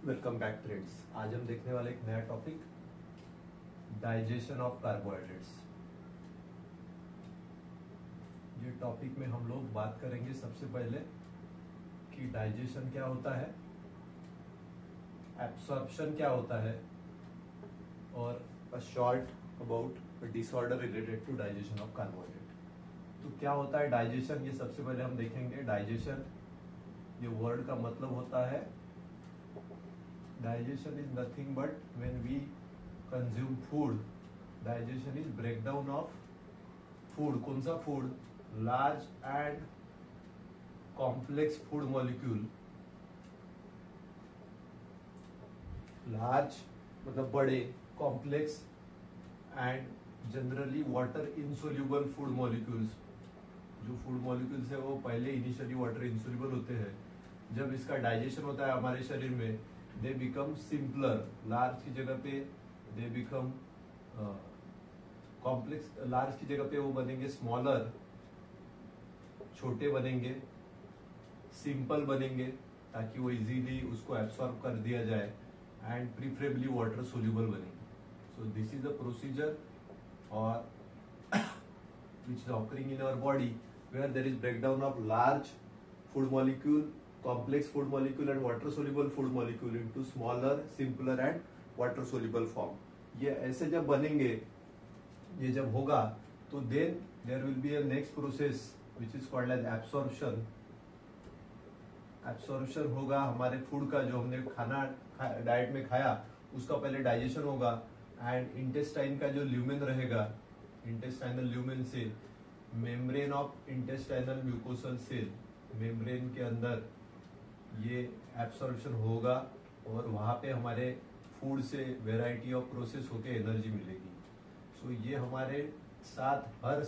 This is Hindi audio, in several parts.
Welcome back friends. आज हम देखने वाले एक नया टॉपिक, डाइजेशन ऑफ कार्बोहाइड्रेट्स। ये टॉपिक में हम लोग बात करेंगे सबसे पहले कि डाइजेशन क्या होता है, एब्सॉर्प्शन क्या होता है, और a short about disorder related to digestion of carbohydrate. तो क्या होता है डाइजेशन, ये सबसे पहले हम देखेंगे। डाइजेशन, ये वर्ड का मतलब होता है, digestion is nothing but when we consume food, digestion is breakdown of food। कौन सा food? Large and complex food molecule. Large मतलब बड़े, complex and generally water insoluble food molecules. जो फूड मॉलिक्यूल्स है वो पहले इनिशियली वाटर इनसोल्यूबल होते हैं। जब इसका डाइजेशन होता है हमारे शरीर में, दे बिकम सिंपलर। लार्ज की जगह पे दे बिकम कॉम्प्लेक्स। लार्ज की जगह पे वो बनेंगे स्मॉलर, छोटे बनेंगे, सिंपल बनेंगे, ताकि वो इजीली उसको एब्सॉर्ब कर दिया जाए, एंड प्रीफरेबली वाटर सोल्यूबल बनेंगे। सो दिस इज द प्रोसीजर और which is occurring in our body, where there is breakdown of large food molecule, complex food molecule and water soluble food molecule into smaller, simpler and water soluble form। ये ऐसे जब बनेंगे, ये जब होगा, तो then there will be a next process which is called as absorption। Absorption होगा हमारे फूड का, जो हमने खाना डाइट में खाया उसका पहले डाइजेशन होगा, एंड इंटेस्टाइन का जो ल्यूमेन रहेगा, intestinal lumen cell, membrane of intestinal mucosal cell, membrane के अंदर ये एब्सॉर्प्शन होगा, और वहां पे हमारे फूड से वेराइटी ऑफ प्रोसेस होके एनर्जी मिलेगी। सो ये हमारे साथ हर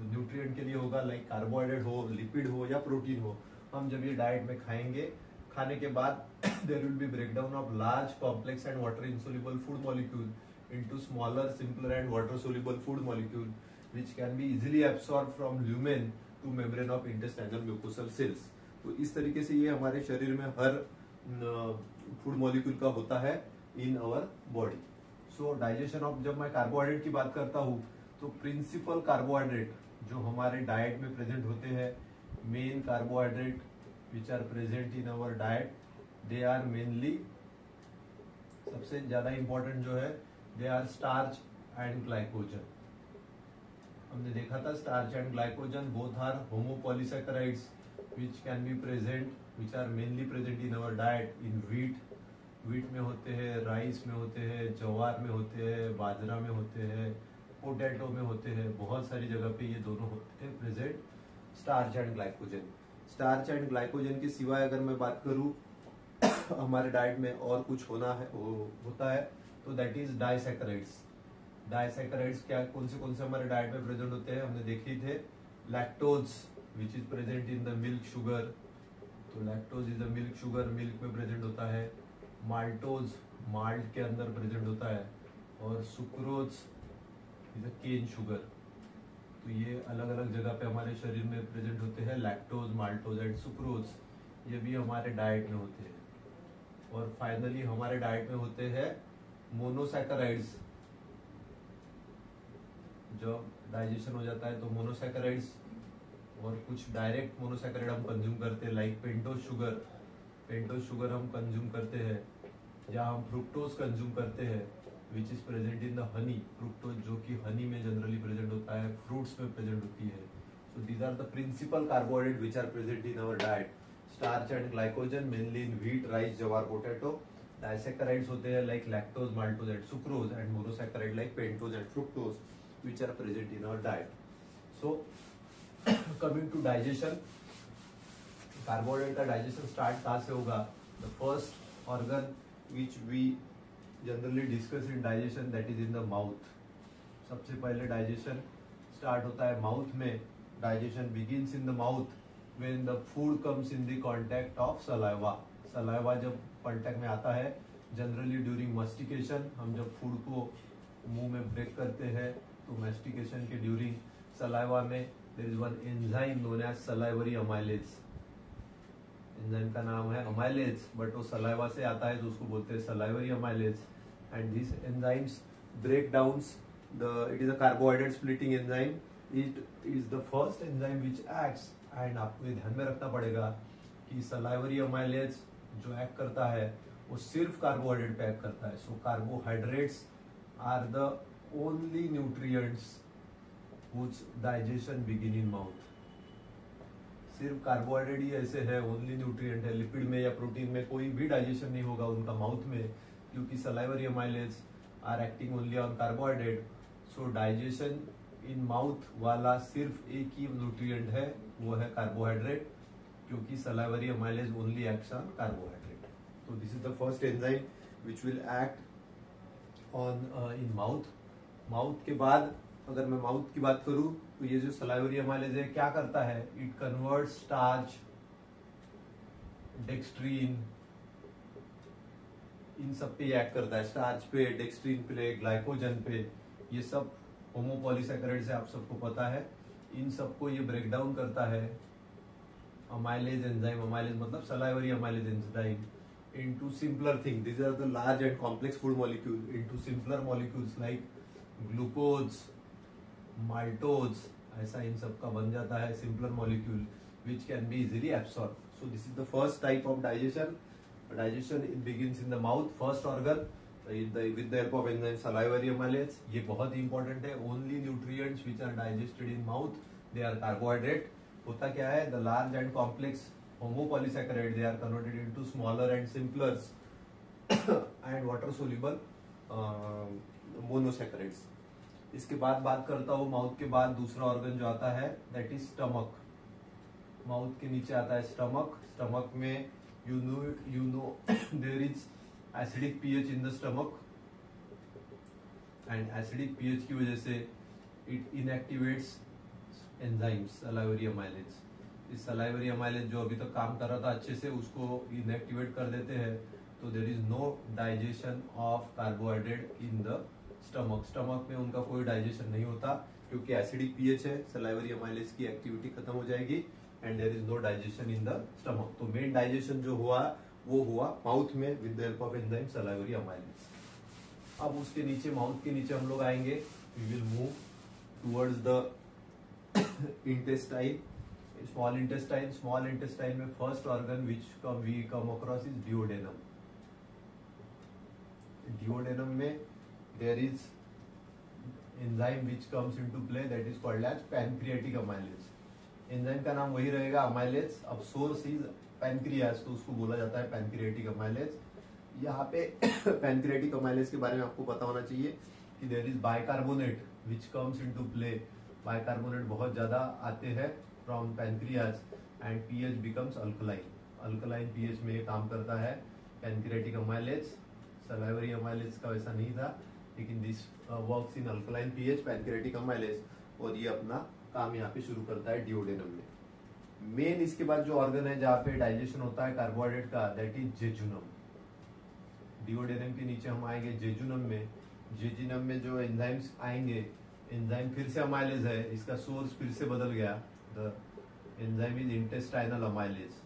न्यूट्रिएंट के लिए होगा, लाइक कार्बोहाइड्रेट हो, लिपिड हो या प्रोटीन हो। हम जब ये डाइट में खाएंगे, खाने के बाद there will be breakdown of large, complex and water insoluble food molecule into smaller, simpler and water soluble food molecule which can be easily absorbed from lumen to membrane of intestinal mucosal cells। तो इस तरीके से ये हमारे शरीर में हर फूड मॉलिक्यूल का होता है in our body. So digestion of, जब मैं कार्बोहाइड्रेट की बात करता हूँ, तो प्रिंसिपल कार्बोहाइड्रेट जो हमारे डाइट में प्रेजेंट होते हैं, main carbohydrate which are present in our diet, they are mainly, सबसे ज्यादा इंपॉर्टेंट जो है, they are starch and glycogen. हमने देखा था starch and glycogen both are homopolysaccharides which can be present, which are mainly present in our diet in wheat में होते हैं, राइस में होते हैं, ज्वार में होते हैं, बाजरा में होते हैं, पोटैटो में होते हैं, बहुत सारी जगह पे ये दोनों होते हैं present, starch and glycogen. Starch and glycogen के सिवाय अगर मैं बात करूं हमारे डाइट में और कुछ होता है, तो दैट इज डाइसैकेराइड्स। डाइसैकेराइड्स क्या, कौन से हमारे डाइट में प्रेजेंट होते हैं, हमने देखे थे। Lactose which is present in the milk sugar, तो lactose is the milk sugar, milk में प्रेजेंट होता है। माल्टोज, माल्ट के अंदर प्रेजेंट होता है, और sucrose is a cane sugar. तो ये अलग अलग जगह पे हमारे शरीर में प्रेजेंट होते हैं, लैक्टोज, माल्टोज एंड सुक्रोज, ये भी हमारे डाइट में होते हैं। और फाइनली हमारे डाइट में होते हैं मोनोसैकेराइड्स। जब डाइजेशन हो जाता है तो मोनोसैकेराइड्स, और कुछ डायरेक्ट मोनोसैकेराइड हम कंज्यूम करते हैं, लाइक पेंटोज शुगर हम कंज्यूम करते हैं, या हम फ्रुक्टोज कंज्यूम करते हैं विच is present in the honey. Fructose जो कि हनी में जनरली प्रेजेंट होता है, फ्रूट्स में प्रेजेंट होती है। So these are the principal carbohydrate which are present in our diet. Starch and glycogen mainly in wheat, rice, jowar, potato. Disaccharides होते हैं like lactose, maltose and sucrose, and monosaccharide like pentose and fructose which are present in our diet। So coming to digestion, carbohydrate का डाइजेशन स्टार्ट कहाँ से होगा? The first organ which we generally discuss in digestion, that is in the mouth. सबसे पहले डाइजेशन स्टार्ट होता है माउथ में। Digestion begins in the mouth when the food comes in the contact of saliva. Saliva जब कांटेक्ट में आता है, जनरली ड्यूरिंग मस्टिकेशन, हम जब फूड को मुंह में ब्रेक करते हैं, तो मैस्टिकेशन के ड्यूरिंग सलाइवा में there is one enzyme known as salivary amylase. Enzyme का नाम है अमाइलेज, बट वो सलाइवा से आता है तो उसको बोलते हैं salivary amylase. And this enzymes break downs it is a carbohydrate splitting enzyme. It is the first enzyme which acts, and आपको ये ध्यान में रखना पड़ेगा कि सलाइवरी अमाइलेज जो एक्ट करता है वो सिर्फ कार्बोहाइड्रेट पे एक्ट करता है। So carbohydrates are the only nutrients which digestion begin in mouth. सिर्फ कार्बोहाइड्रेट ही ऐसे है, ओनली न्यूट्रिएंट है। लिपिड में या प्रोटीन में कोई भी डाइजेशन नहीं होगा उनका माउथ में, क्योंकि salivary amylase are acting only on carbohydrate. So digestion in mouth वाला सिर्फ एक ही न्यूट्रिएंट है, वो है कार्बोहाइड्रेट, क्योंकि salivary amylase only acts on carbohydrate. तो this is the first enzyme which will act on in mouth. Mouth के बाद अगर मैं माउथ की बात करूं तो ये जो सलाइवरी अमाइलेज है क्या करता है, इट कन्वर्ट्स स्टार्च, डेक्स्ट्रीन, इन सब पे एक्ट करता है। स्टार्च पे, डेक्स्ट्रीन पे, ग्लाइकोजन पे, ये सब होमोपॉलीसैकेराइड्स है, आप सबको पता है। इन सबको ये ब्रेक डाउन करता है अमाइलेज एंजाइम, अमाइलेज मतलब salivary amylase enzyme, into simpler things. These are the large and complex food molecules into simpler molecules like glucose, maltose, ऐसा इन सब का बन जाता है simpler molecule which can be easily absorbed. So this is the first type of digestion. Digestion it begins in the mouth. First organ with the help of enzyme salivary amylase. ये बहुत ही important है. Only nutrients which are digested in mouth they are carbohydrate. होता क्या है, the large and complex homopolysaccharide they are converted into smaller and simpler and water soluble monosaccharides. इसके बाद बात करता हूँ माउथ के बाद दूसरा ऑर्गन जो आता है दैट इज स्टमक। माउथ के नीचे आता है स्टमक। स्टमक में you know there is acidic pH in the stomach, and acidic pH की वजह से it inactivates enzymes salivary amylase. इस सलाइवरी अमाइलेज जो अभी तक काम कर रहा था अच्छे से, उसको इनएक्टिवेट कर देते हैं, तो there is no digestion of carbohydrate in the stomach. Stomach में उनका कोई डाइजेशन नहीं होता क्योंकि एसिडिक पीएच है, सलाइवरी अमाइलेज की एक्टिविटी खत्म हो जाएगी and there is no digestion in the stomach. तो मेन डाइजेशन जो हुआ वो हुआ माउथ में with the help of enzyme salivary amylase. अब उसके नीचे, माउथ के नीचे हम लोग आएंगे, we will move towards the intestine, small intestine. Small intestine में first organ which we come across is duodenum. Duodenum में there is enzyme which comes into play that is called as pancreatic amylase. Enzyme का नाम वही रहेगा अमाइलेज, अब सोर्स इज पैनक्रियाज, तो उसको बोला जाता है पैनक्रियाटिक अमाइलेज। यहाँ पे पैनक्रियाटिक अमाइलेज के बारे में आपको पता होना चाहिए कि there is bicarbonate which comes into play. Bicarbonate बहुत ज्यादा आते हैं from pancreas and pH becomes alkaline. Alkaline pH में ये काम करता है पैनक्रियाटिक अमाइलेज। सलाइवरी अमाइलेज का वैसा नहीं था, लेकिन this works in alkaline pH pancreatic amylase, और ये अपना काम यहाँ पे शुरू करता है डिओडेनम में। मेन इसके बाद जो ऑर्गन है जहाँ पे डाइजेशन होता है कार्बोहाइड्रेट का, दैट इज जेजुनम। डिओडेनम के नीचे हम आएंगे जेजुनम में। जेजुनम में जो एंजाइम्स आएंगे, एंजाइम फिर से अमाइलेज है, इसका सोर्स फिर से बदल गया, the enzyme is intestinal amylase.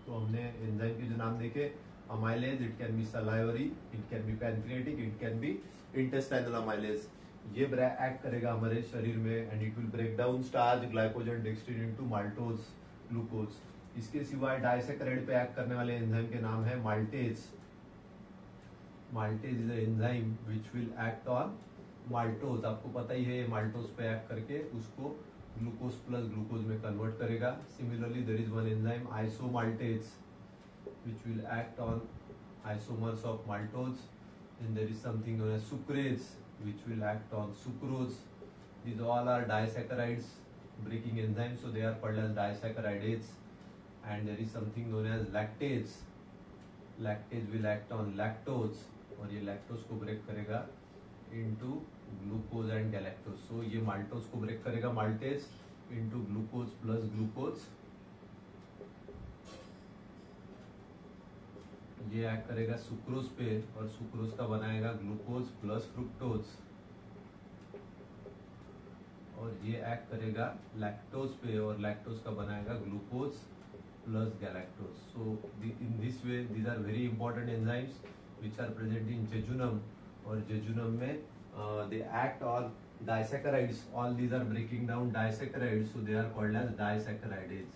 तो हमने एंजाइम के जो नाम देखे, amylase, it can be salivary, it can be pancreatic, it can be intestinal amylase. ये एक्ट करेगा हमारे शरीर में and it will break down starch, glycogen, dextrin into maltose, glucose. इसके सिवाय डाइसैकेराइड पे एक्ट करने वाले एंजाइम के नाम है maltase. Maltase is enzyme which will act on maltose. आपको पता ही है, माल्टोज पे एक्ट करके उसको ग्लूकोज प्लस ग्लूकोज में कन्वर्ट करेगा। Similarly there is one enzyme isomaltase which will act on isomers of maltose, and there is something known as sucrase which will act on sucrose. These all are disaccharides breaking enzymes, so they are called as disaccharidases. And there is something known as lactase. Lactase will act on lactose, और ये lactose को ब्रेक करेगा into glucose and galactose. So ये maltose को ब्रेक करेगा maltase into glucose plus glucose, ये एक्ट करेगा सुक्रोज पे और सुक्रोज का बनाएगा ग्लूकोज प्लस फ्रुक्टोज, और ये एक्ट करेगा लैक्टोज पे और लैक्टोज का बनाएगा glucose plus galactose. So in this way, these are very important enzymes which are present in jejunum, or jejunum में they act on disaccharides. All these are breaking down disaccharides, so they are called as disaccharides.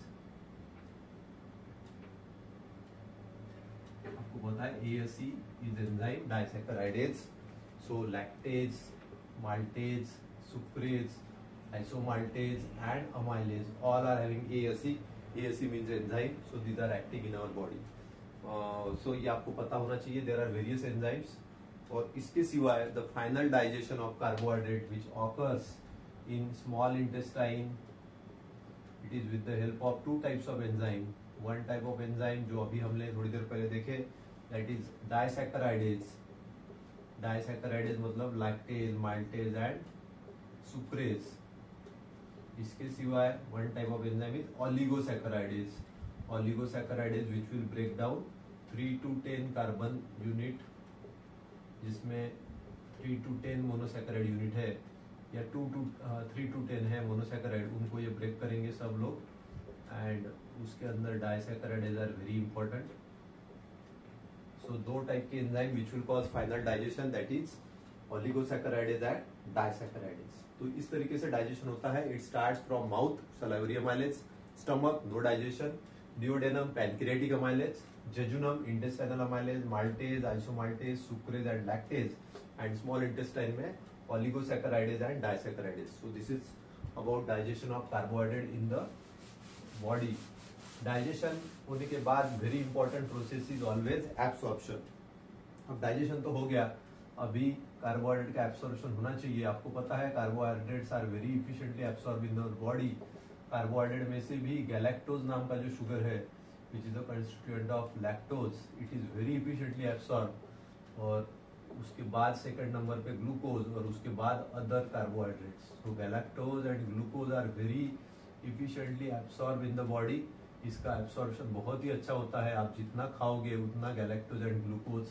आपको पता है ASE is enzyme disaccharides. So lactase, maltase, sucrase, isomaltase and amylase all are having ASE. ASE means enzyme, so these are acting in our body. So ये आपको पता होना चाहिए. There are various enzymes. और इसके सिवाय the final digestion of carbohydrate which occurs in small intestine, it is with the help of two types of enzyme. One type of enzyme जो अभी हमने थोड़ी देर पहले देखे, that is disaccharides. Disaccharides मतलब lactase, maltase and sucrase. इसके सिवाय one type of enzyme is oligosaccharides. Oligosaccharides which will break down 3 to 10 carbon unit, जिसमें 3 to 10 मोनोसैकेराइड यूनिट है, या 3 to 10 है मोनोसैकेराइड, उनको ये ब्रेक करेंगे सब लोग. एंड उसके अंदर disaccharides are very important. So दो टाइप के enzyme which will cause final digestion, that is oligosaccharides and disaccharides. तो इस तरीके से डाइजेशन होता है. It starts from mouth, salivary amylase, stomach no digestion, duodenum pancreatic amylase, jejunum intestinal amylase, maltase, isomaltase, sucrase and lactase, and small intestine में oligosaccharides and disaccharides. So this is about digestion of carbohydrate in the body. Digestion होने के बाद very important process is always absorption. अब digestion तो हो गया, अभी कार्बोहाइड्रेट का absorption होना चाहिए. आपको पता है carbohydrates are very efficiently absorbed in our body. Carbohydrate में से भी गैलेक्टोज नाम का जो शुगर है, which is a constituent of lactose, it is very efficiently absorbed. और उसके बाद सेकंड नंबर पे ग्लूकोज, और उसके बाद अदर कार्बोहाइड्रेट्स. तो galactose and glucose are very efficiently absorbed in the body. इसका एब्सॉर्प्शन बहुत ही अच्छा होता है. आप जितना खाओगे उतना galactose and glucose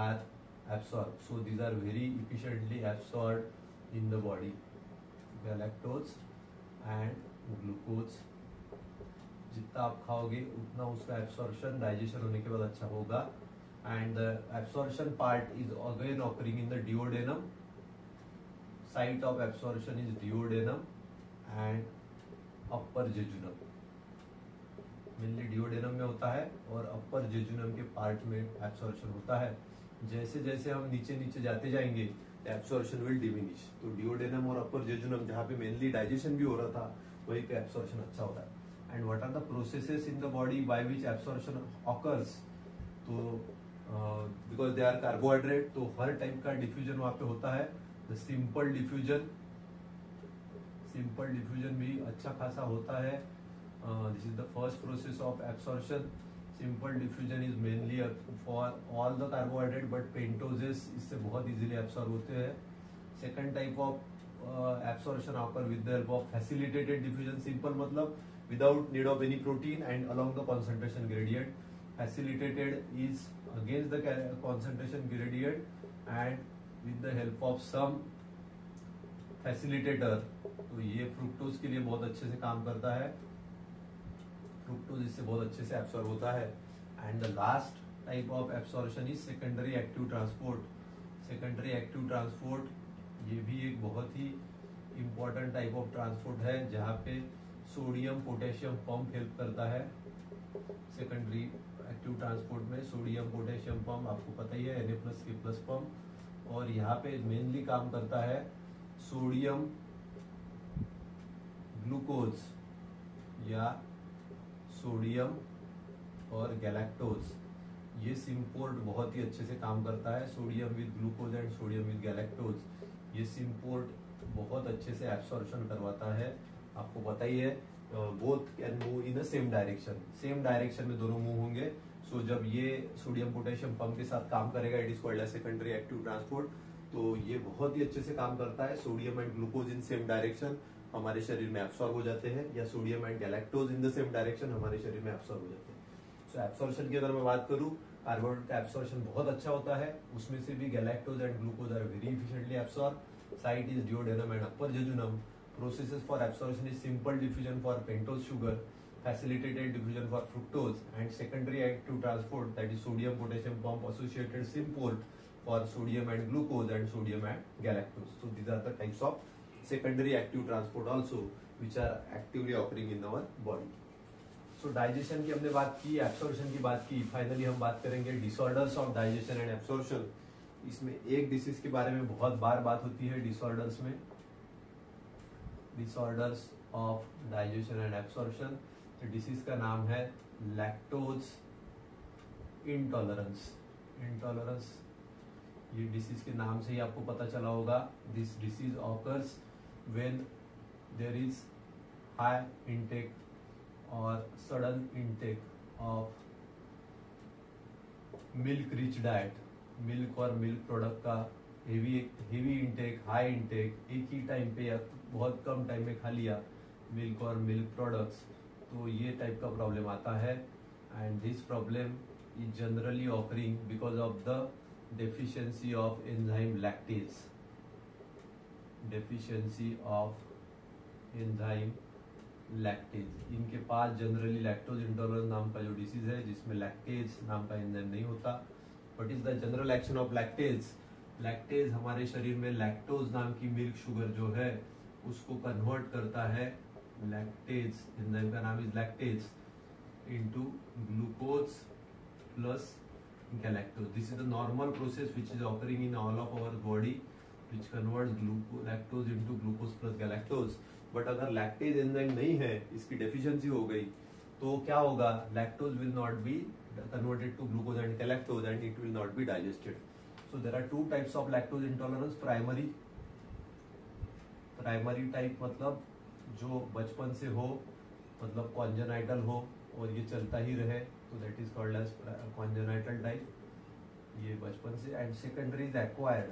are absorb. So these are very efficiently absorbed in the body. Galactose and glucose जितना आप खाओगे उतना उसका एब्सॉर्प्शन डाइजेशन होने के बाद अच्छा होगा. And the absorption part is again occurring in the duodenum. Site of absorption is duodenum and upper jejunum. Mainly duodenum में होता है और अपर जेजुनम के पार्ट में एब्सॉर्प्शन होता है. जैसे जैसे हम नीचे नीचे जाते जाएंगे एब्सॉर्प्शन विल डिमिनिश. तो डिओडेनम और अपर जेजुनम जहाँ पे मेनली डाइजेशन भी हो रहा था, वहीं पे एब्सॉर्प्शन अच्छा होता है. And what are the processes in the body by which absorption occurs? तो because they are carbohydrate, तो हर टाइप का डिफ्यूजन वहाँ पे होता है. The simple diffusion भी अच्छा खासा होता है. This is the first process of absorption. Simple diffusion is mainly for all the carbohydrate, but pentoses इससे बहुत easily absorb होते हैं. Second type of absorption occur with the help of facilitated diffusion. Simple मतलब without need of any protein and along the concentration gradient. Facilitated is against the concentration gradient and with the help of some facilitator. तो ये फ्रुक्टोज के लिए बहुत अच्छे से काम करता है. फ्रुक्टोज इससे बहुत अच्छे से एब्सॉर्ब होता है. And the last type of absorption is secondary active transport. Secondary active transport ये भी एक बहुत ही इम्पोर्टेंट टाइप ऑफ ट्रांसपोर्ट है, जहाँ पे सोडियम पोटेशियम पंप हेल्प करता है. सेकेंडरी एक्टिव ट्रांसपोर्ट में सोडियम पोटेशियम पंप आपको पता ही है, Na+K+ पंप. और यहाँ पे मेनली काम करता है सोडियम ग्लूकोज या सोडियम और गैलेक्टोज. ये सिम्पोर्ट बहुत ही अच्छे से काम करता है. Sodium with glucose and sodium with galactose, ये सिम्पोर्ट बहुत अच्छे से एब्सॉर्प्शन करवाता है. आपको पता ही है both can move in same direction. Same direction में दोनों मूव होंगे. सो जब ये सोडियम पोटेशियम पंप के साथ काम करेगा, it is called as secondary active transport. तो ये बहुत ही अच्छे से काम करता है. Sodium and glucose in same direction हमारे शरीर में एब्सॉर्ब हो जाते हैं, या sodium and galactose in the same direction हमारे शरीर में एब्सॉर्ब हो जाते हैं. सो एब्सॉर्प्शन की अगर मैं बात करूँ, कार्बोहाइड्रेट का एब्सॉर्प्शन बहुत अच्छा होता है. उसमें से भी galactose and glucose are very efficiently absorb. Site is duodenum and upper jejunum. Processes for absorption is simple diffusion for pentose sugar, facilitated diffusion for fructose, and secondary active transport, that is sodium potassium pump associated symport for sodium and glucose and sodium and galactose. So these are the types of secondary active transport also which are actively occurring in our body. So digestion की हमने बात की, absorption की बात की, फाइनली हम बात करेंगे disorders of digestion and absorption. इसमें एक डिसीज के बारे में बहुत बार बात होती है डिसऑर्डर्स में, disorders of digestion and absorption. Disease का नाम है लैक्टोज इंटॉलरेंस. इंटॉलरेंस, ये डिसीज के नाम से ही आपको पता चला होगा. This disease occurs when there is high intake और sudden intake of milk rich diet. Milk और मिल्क प्रोडक्ट का हेवी इनटेक, हाई इनटेक, एक ही टाइम पे या बहुत कम टाइम में खा लिया मिल्क और मिल्क प्रोडक्ट्स, तो ये टाइप का प्रॉब्लम आता है. And this problem is generally occurring because of the deficiency of enzyme lactase. Deficiency of enzyme lactase. इनके पास जनरली लैक्टोज इंटॉलरेंस नाम का जो डिसीज है जिसमें लैक्टेज नाम का एंजाइम नहीं होता. What is the general action of lactase? Lactase हमारे शरीर में लैक्टोज नाम की मिल्क शुगर जो है उसको कन्वर्ट करता है. लैक्टेज एंजाइम का नाम is lactase into glucose plus galactose. This is the normal process which is occurring in all of our body which converts lactose into glucose plus galactose. But अगर लैक्टेज एंजाइम नहीं है, इसकी डेफिशिएंसी हो गई, तो क्या होगा? Lactose will not be converted to glucose and galactose and it will not be digested. So there are two types of lactose intolerance. Primary type मतलब जो बचपन से हो, मतलब कॉन्जेनाइटल हो और ये चलता ही रहे, तो that is called as congenital type, ये बचपन से. And secondary is acquired.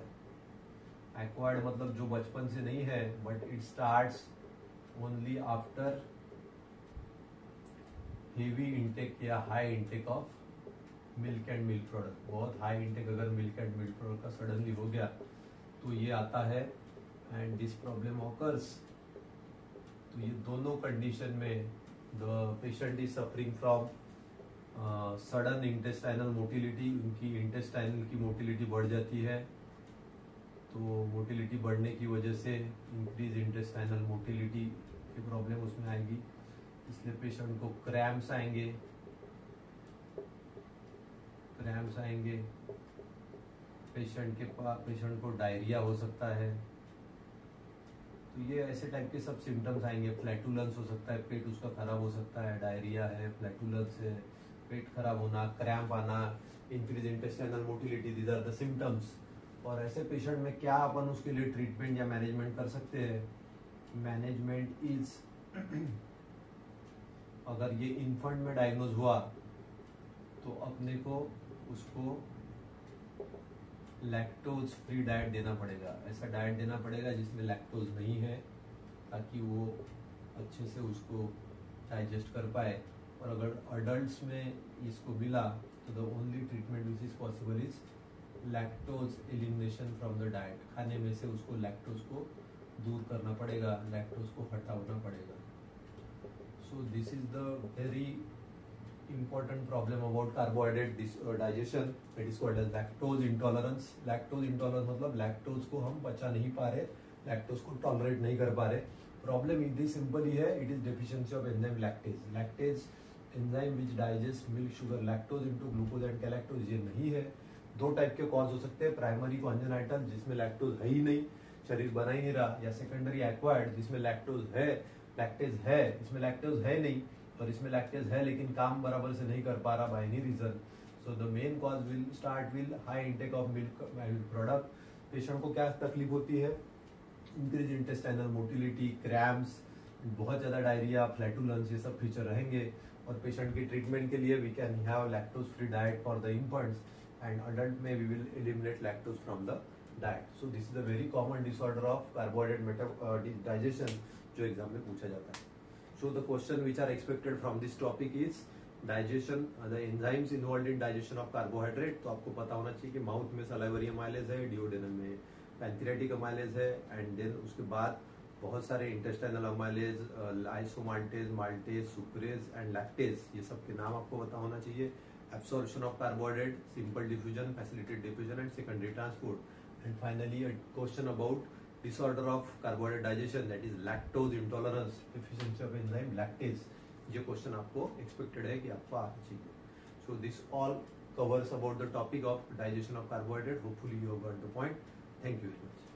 Acquired मतलब जो बचपन से नहीं है but it starts only after heavy intake या high intake of milk and milk product. बहुत हाई इंटेक अगर मिल्क एंड मिल्क प्रोडक्ट का सडनली हो गया तो ये आता है. एंड दिस प्रॉब्लम ऑकर्स, तो ये दोनों कंडीशन में the patient is suffering from sudden intestinal motility. उनकी इंटेस्टाइनल की मोटिलिटी बढ़ जाती है, तो मोटिलिटी बढ़ने की वजह से इंक्रीज इंटेस्टाइनल मोटिलिटी की प्रॉब्लम उसमें आएगी. इसलिए पेशेंट को क्रैम्प्स आएंगे. पेशेंट को डायरिया हो सकता है. तो ये ऐसे टाइप के सब सिम्टम्स आएंगे. फ्लैटुलेंस हो सकता है, पेट उसका खराब हो सकता है. डायरिया है, फ्लैटुलेंस है, पेट खराब होना, क्रैम्प आना, increase intestinal motility, these are the symptoms. और ऐसे पेशेंट में क्या अपन उसके लिए ट्रीटमेंट या मैनेजमेंट कर सकते हैं? मैनेजमेंट इज अगर ये इन्फेंट में डायग्नोज हुआ तो अपने को उसको लैक्टोज फ्री डाइट देना पड़ेगा. ऐसा डाइट देना पड़ेगा जिसमें लैक्टोज नहीं है, ताकि वो अच्छे से उसको डाइजेस्ट कर पाए. और अगर अडल्ट्स में इसको मिला तो the only treatment which is possible is lactose elimination from the diet. खाने में से उसको लैक्टोज को दूर करना पड़ेगा, लैक्टोज को हटाना पड़ेगा. So this is the very important problem about carbohydrate digestion. It is called as lactose intolerance. Lactose intolerance मतलब लैक्टोज को हम पचा नहीं पा रहे, लैक्टोज को टॉलरेट नहीं कर पा रहे. प्रॉब्लम इतनी सिंपल ही है, it is deficiency of enzyme lactase. Lactase enzyme which digest milk sugar lactose into glucose and galactose, ये नहीं है. दो टाइप के कॉज हो सकते हैं. प्राइमरी कॉन्जेनाइटल जिसमें लैक्टोज है ही नहीं, शरीर बना ही नहीं रहा, या सेकेंडरी एक्वायर्ड जिसमें लैक्टोज है, लैक्टेज है, इसमें लैक्टोज है नहीं और इसमें लैक्टेज है लेकिन काम बराबर से नहीं कर पा रहा by any reason. So the main cause will start will high intake of milk product. Patient को क्या तकलीफ होती है? इंक्रीज इंटेस्टाइनल मोटिलिटी, क्रैम्प्स, बहुत ज्यादा डायरिया, फ्लैटुलेंस, ये सब फीचर रहेंगे. और पेशेंट की ट्रीटमेंट के लिए we can have lactose free diet for the infants, and adult में we will eliminate lactose from the diet. So this is a very common disorder of carbohydrate digestion जो एग्जाम में पूछा जाता है. So the question which are expected from this topic is digestion, the enzymes involve in digestion of carbohydrate. तो आपको पता होना चाहिए कि माउथ में सलाइवरी अमाइलेज है, डिओडेनम में पैंक्रियाटिक अमाइलेज है, एंड देन उसके बाद बहुत सारे intestinal amylase, isomaltase, maltase, sucrase and lactase, ये सब के नाम आपको पता होना चाहिए. Absorption of carbohydrate, simple diffusion, facilitated diffusion and secondary transport. And finally a question about disorder of carbohydrate digestion, that is lactose intolerance, deficiency of enzyme lactase. ये क्वेश्चन आपको एक्सपेक्टेड है कि आपको आना चाहिए. So this all covers about the topic of digestion of carbohydrate. Hopefully you have got the point. Thank you very much.